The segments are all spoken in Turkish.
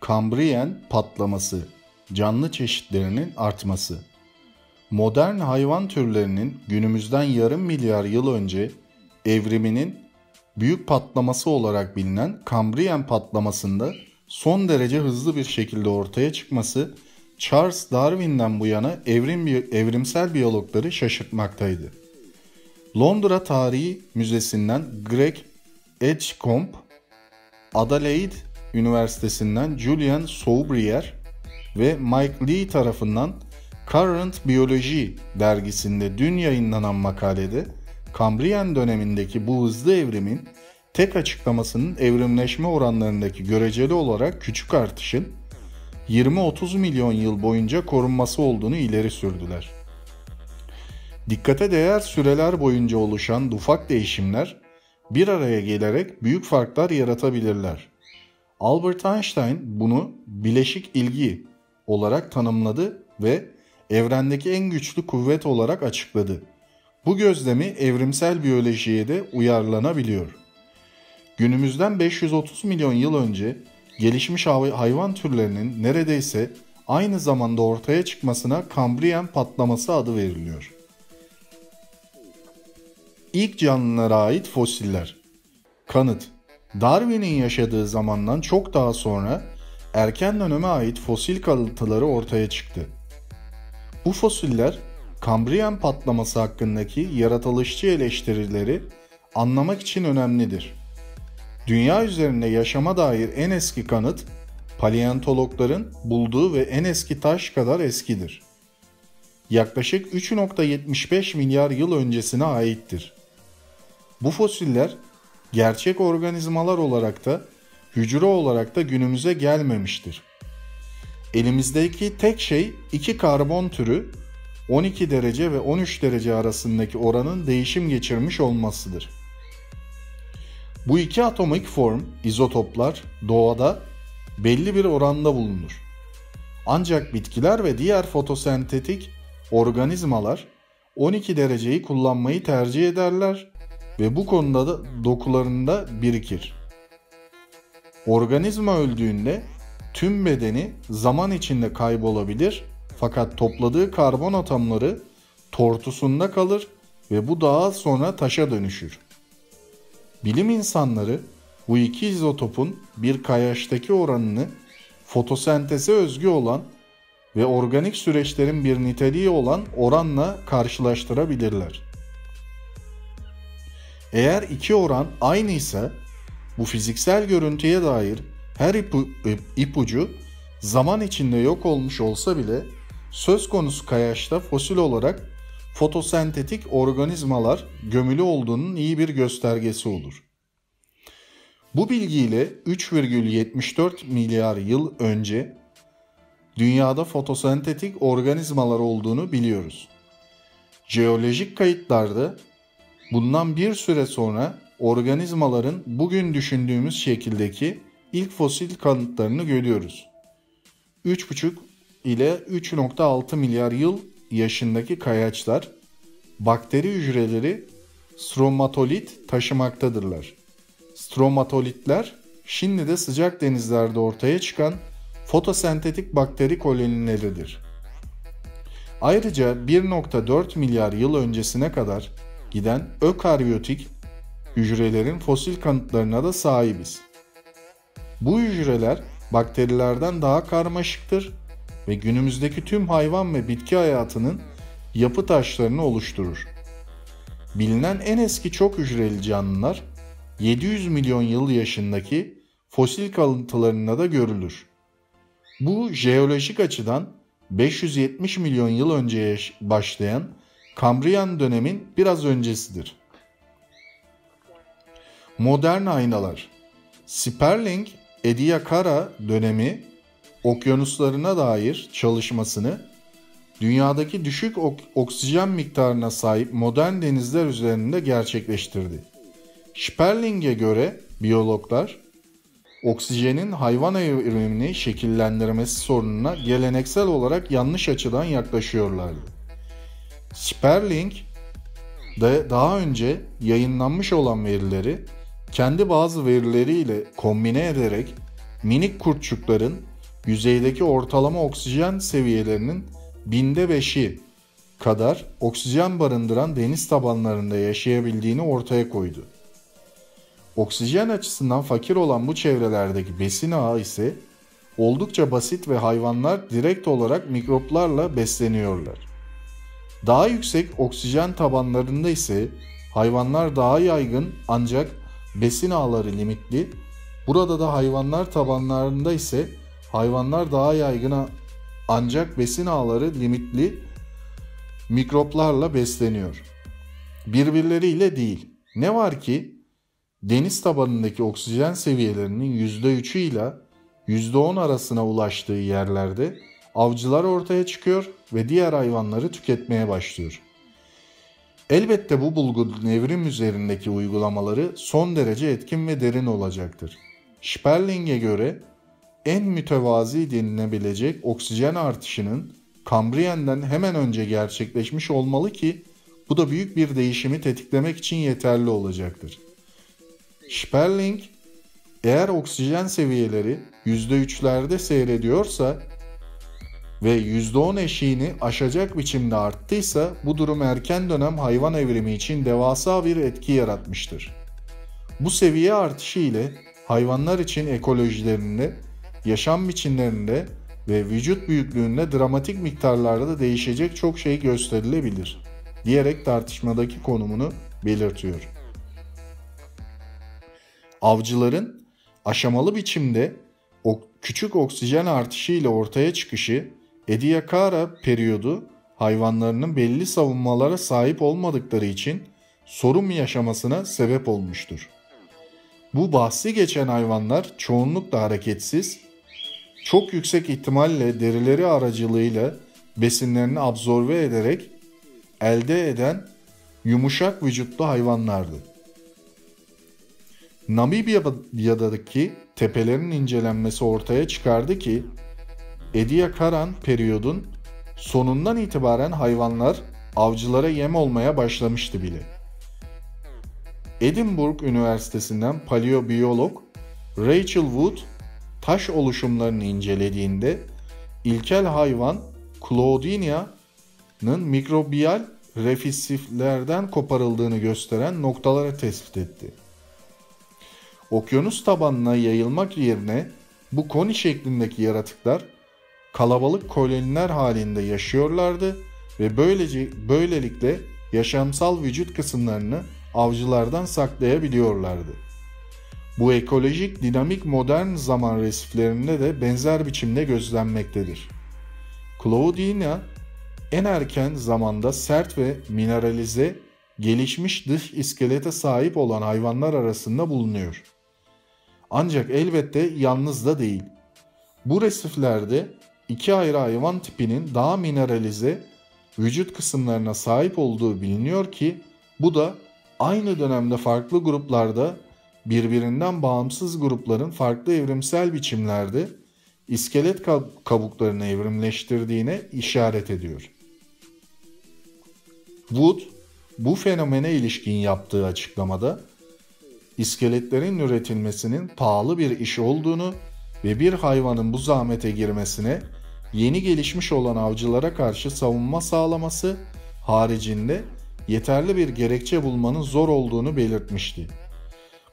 Kambriyen patlaması, canlı çeşitlerinin artması. Modern hayvan türlerinin günümüzden yarım milyar yıl önce evriminin büyük patlaması olarak bilinen Kambriyen patlamasında son derece hızlı bir şekilde ortaya çıkması Charles Darwin'den bu yana evrimsel biyologları şaşırtmaktaydı. Londra Tarihi Müzesi'nden Greg Edgecombe, Adelaide Üniversitesi'nden Julian Soubrier ve Mike Lee tarafından Current Biology dergisinde dün yayınlanan makalede Kambriyen dönemindeki bu hızlı evrimin tek açıklamasının evrimleşme oranlarındaki göreceli olarak küçük artışın 20-30 milyon yıl boyunca korunması olduğunu ileri sürdüler. Dikkate değer süreler boyunca oluşan ufak değişimler bir araya gelerek büyük farklar yaratabilirler. Albert Einstein bunu bileşik ilgi olarak tanımladı ve evrendeki en güçlü kuvvet olarak açıkladı. Bu gözlemi evrimsel biyolojiye de uyarlanabiliyor. Günümüzden 530 milyon yıl önce gelişmiş hayvan türlerinin neredeyse aynı zamanda ortaya çıkmasına Kambriyen patlaması adı veriliyor. İlk canlılara ait fosiller. Kanıt: Darwin'in yaşadığı zamandan çok daha sonra erken döneme ait fosil kalıntıları ortaya çıktı. Bu fosiller Kambriyen patlaması hakkındaki yaratılışçı eleştirileri anlamak için önemlidir. Dünya üzerinde yaşama dair en eski kanıt paleontologların bulduğu ve en eski taş kadar eskidir. Yaklaşık 3,75 milyar yıl öncesine aittir. Bu fosiller gerçek organizmalar olarak da hücre olarak da günümüze gelmemiştir. Elimizdeki tek şey iki karbon türü 12 derece ve 13 derece arasındaki oranın değişim geçirmiş olmasıdır. Bu iki atomik form, izotoplar doğada belli bir oranda bulunur. Ancak bitkiler ve diğer fotosentetik organizmalar 12 dereceyi kullanmayı tercih ederler ve bu konuda da dokularında birikir. Organizma öldüğünde tüm bedeni zaman içinde kaybolabilir fakat topladığı karbon atomları tortusunda kalır ve bu daha sonra taşa dönüşür. Bilim insanları bu iki izotopun bir kayaçtaki oranını fotosenteze özgü olan ve organik süreçlerin bir niteliği olan oranla karşılaştırabilirler. Eğer iki oran aynıysa bu fiziksel görüntüye dair her ipucu zaman içinde yok olmuş olsa bile söz konusu kayaçta fosil olarak fotosentetik organizmalar gömülü olduğunun iyi bir göstergesi olur. Bu bilgiyle 3,74 milyar yıl önce dünyada fotosentetik organizmalar olduğunu biliyoruz. Jeolojik kayıtlarda bundan bir süre sonra organizmaların bugün düşündüğümüz şekildeki ilk fosil kanıtlarını görüyoruz. 3,5 ile 3,6 milyar yıl yaşındaki kayaçlar bakteri hücreleri stromatolit taşımaktadırlar. Stromatolitler şimdi de sıcak denizlerde ortaya çıkan fotosentetik bakteri kolonileridir. Ayrıca 1,4 milyar yıl öncesine kadar giden ökaryotik hücrelerin fosil kanıtlarına da sahibiz. Bu hücreler bakterilerden daha karmaşıktır ve günümüzdeki tüm hayvan ve bitki hayatının yapı taşlarını oluşturur. Bilinen en eski çok hücreli canlılar 700 milyon yıl yaşındaki fosil kalıntılarında da görülür. Bu jeolojik açıdan 570 milyon yıl önce başlayan Kambriyen dönemin biraz öncesidir. Modern aynalar. Sperling Ediacara dönemi okyanuslarına dair çalışmasını dünyadaki düşük oksijen miktarına sahip modern denizler üzerinde gerçekleştirdi. Sperling'e göre biyologlar oksijenin hayvan evrimini şekillendirmesi sorununa geleneksel olarak yanlış açıdan yaklaşıyorlardı. Sperling de daha önce yayınlanmış olan verileri kendi bazı verileriyle kombine ederek minik kurtçukların yüzeydeki ortalama oksijen seviyelerinin 5'i kadar oksijen barındıran deniz tabanlarında yaşayabildiğini ortaya koydu. Oksijen açısından fakir olan bu çevrelerdeki besin ağı ise oldukça basit ve hayvanlar direkt olarak mikroplarla besleniyorlar. Daha yüksek oksijen tabanlarında ise hayvanlar daha yaygın ancak besin ağları limitli. Burada da hayvanlar tabanlarında ise hayvanlar daha yaygın ancak besin ağları limitli mikroplarla besleniyor. Birbirleriyle değil. Ne var ki deniz tabanındaki oksijen seviyelerinin %3'ü ile %10 arasına ulaştığı yerlerde avcılar ortaya çıkıyor ve diğer hayvanları tüketmeye başlıyor. Elbette bu bulgunun evrim üzerindeki uygulamaları son derece etkin ve derin olacaktır. Sperling'e göre en mütevazi denilebilecek oksijen artışının Kambriyen'den hemen önce gerçekleşmiş olmalı ki bu da büyük bir değişimi tetiklemek için yeterli olacaktır. Sperling, eğer oksijen seviyeleri %3'lerde seyrediyorsa ve %10 eşiğini aşacak biçimde arttıysa bu durum erken dönem hayvan evrimi için devasa bir etki yaratmıştır. Bu seviye artışı ile hayvanlar için ekolojilerinde, yaşam biçimlerinde ve vücut büyüklüğünde dramatik miktarlarda değişecek çok şey gösterilebilir diyerek tartışmadaki konumunu belirtiyor. Avcıların aşamalı biçimde küçük oksijen artışı ile ortaya çıkışı Ediacara periyodu hayvanlarının belli savunmalara sahip olmadıkları için sorun yaşamasına sebep olmuştur. Bu bahsi geçen hayvanlar çoğunlukla hareketsiz, çok yüksek ihtimalle derileri aracılığıyla besinlerini absorbe ederek elde eden yumuşak vücutlu hayvanlardı. Namibya'daki tepelerin incelenmesi ortaya çıkardı ki Ediacaran periyodun sonundan itibaren hayvanlar avcılara yem olmaya başlamıştı bile. Edinburgh Üniversitesi'nden paleobiyolog Rachel Wood taş oluşumlarını incelediğinde ilkel hayvan Claudinia'nın mikrobiyal refisiflerden koparıldığını gösteren noktaları tespit etti. Okyanus tabanına yayılmak yerine bu koni şeklindeki yaratıklar kalabalık koloniler halinde yaşıyorlardı ve böylelikle yaşamsal vücut kısımlarını avcılardan saklayabiliyorlardı. Bu ekolojik dinamik modern zaman resiflerinde de benzer biçimde gözlenmektedir. Claudinia en erken zamanda sert ve mineralize gelişmiş dış iskelete sahip olan hayvanlar arasında bulunuyor. Ancak elbette yalnız da değil. Bu resiflerde iki ayrı hayvan tipinin daha mineralize vücut kısımlarına sahip olduğu biliniyor ki bu da aynı dönemde farklı gruplarda birbirinden bağımsız grupların farklı evrimsel biçimlerde iskelet kabuklarını evrimleştirdiğine işaret ediyor. Wood bu fenomene ilişkin yaptığı açıklamada iskeletlerin üretilmesinin pahalı bir iş olduğunu ve bir hayvanın bu zahmete girmesine yeni gelişmiş olan avcılara karşı savunma sağlaması haricinde yeterli bir gerekçe bulmanın zor olduğunu belirtmişti.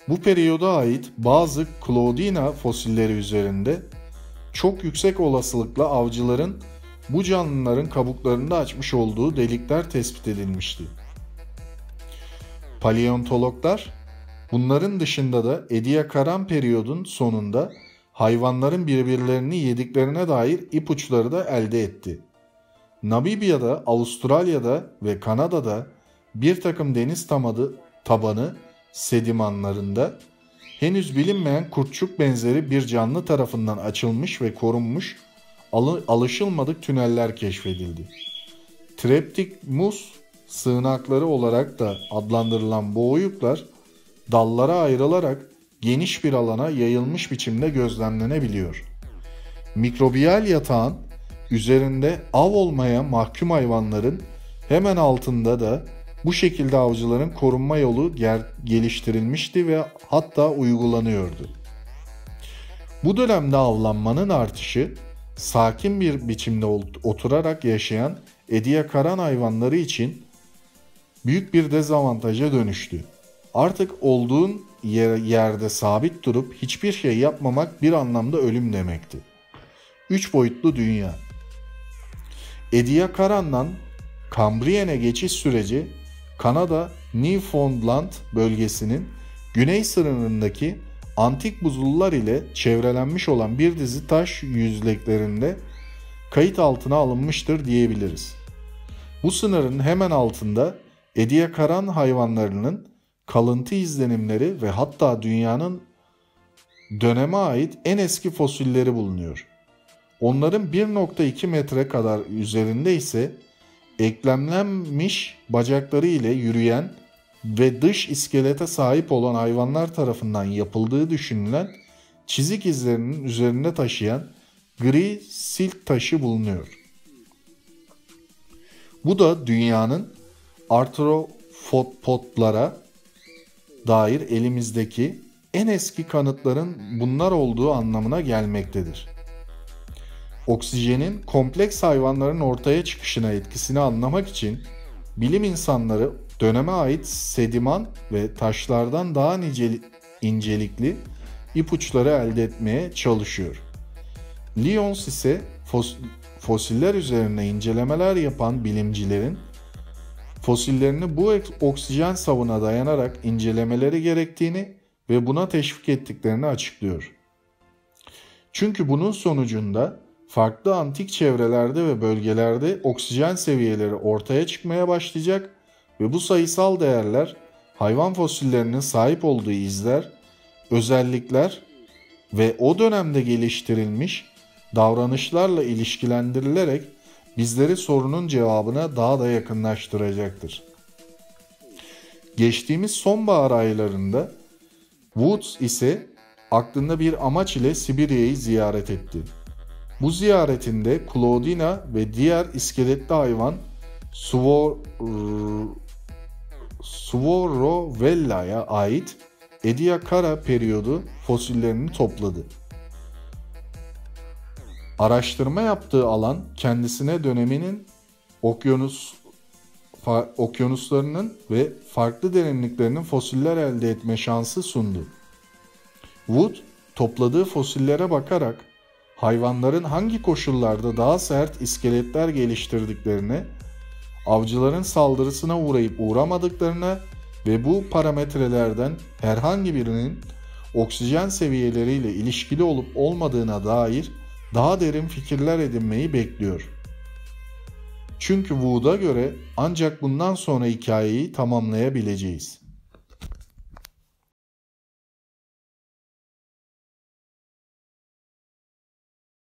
Bu periyoda ait bazı Claudina fosilleri üzerinde çok yüksek olasılıkla avcıların bu canlıların kabuklarında açmış olduğu delikler tespit edilmişti. Paleontologlar bunların dışında da Ediacaran periyodun sonunda hayvanların birbirlerini yediklerine dair ipuçları da elde etti. Namibya'da, Avustralya'da ve Kanada'da bir takım deniz tabanı sedimanlarında henüz bilinmeyen kurtçuk benzeri bir canlı tarafından açılmış ve korunmuş alışılmadık tüneller keşfedildi. Treptikmus sığınakları olarak da adlandırılan bu oyuklar dallara ayrılarak geniş bir alana yayılmış biçimde gözlemlenebiliyor. Mikrobiyal yatağın üzerinde av olmaya mahkum hayvanların hemen altında da bu şekilde avcıların korunma yolu geliştirilmişti ve hatta uygulanıyordu. Bu dönemde avlanmanın artışı, sakin bir biçimde oturarak yaşayan Ediacaran hayvanları için büyük bir dezavantaja dönüştü. Artık olduğun yerde sabit durup hiçbir şey yapmamak bir anlamda ölüm demekti. 3 boyutlu dünya. Ediacaran'dan Kambriyen'e geçiş süreci, Kanada Newfoundland bölgesinin güney sınırındaki antik buzullar ile çevrelenmiş olan bir dizi taş yüzleklerinde kayıt altına alınmıştır diyebiliriz. Bu sınırın hemen altında Ediacaran hayvanlarının kalıntı izlenimleri ve hatta dünyanın döneme ait en eski fosilleri bulunuyor. Onların 1,2 metre kadar üzerinde ise eklemlenmiş bacakları ile yürüyen ve dış iskelete sahip olan hayvanlar tarafından yapıldığı düşünülen çizik izlerinin üzerinde taşıyan gri silt taşı bulunuyor. Bu da dünyanın artropodlara dair elimizdeki en eski kanıtların bunlar olduğu anlamına gelmektedir. Oksijenin kompleks hayvanların ortaya çıkışına etkisini anlamak için bilim insanları döneme ait sediman ve taşlardan daha incelikli ipuçları elde etmeye çalışıyor. Lyons ise fosiller üzerine incelemeler yapan bilimcilerin fosillerini bu oksijen savına dayanarak incelemeleri gerektiğini ve buna teşvik ettiklerini açıklıyor. Çünkü bunun sonucunda farklı antik çevrelerde ve bölgelerde oksijen seviyeleri ortaya çıkmaya başlayacak ve bu sayısal değerler hayvan fosillerinin sahip olduğu izler, özellikler ve o dönemde geliştirilmiş davranışlarla ilişkilendirilerek bizleri sorunun cevabına daha da yakınlaştıracaktır. Geçtiğimiz sonbahar aylarında Woods ise aklında bir amaç ile Sibirya'yı ziyaret etti. Bu ziyaretinde Claudina ve diğer iskeletli hayvan Svorovella'ya ait Ediacara periyodu fosillerini topladı. Araştırma yaptığı alan kendisine döneminin okyanuslarının ve farklı derinliklerinin fosiller elde etme şansı sundu. Wood topladığı fosillere bakarak hayvanların hangi koşullarda daha sert iskeletler geliştirdiklerine, avcıların saldırısına uğrayıp uğramadıklarına ve bu parametrelerden herhangi birinin oksijen seviyeleriyle ilişkili olup olmadığına dair daha derin fikirler edinmeyi bekliyor. Çünkü Wood'a göre ancak bundan sonra hikayeyi tamamlayabileceğiz.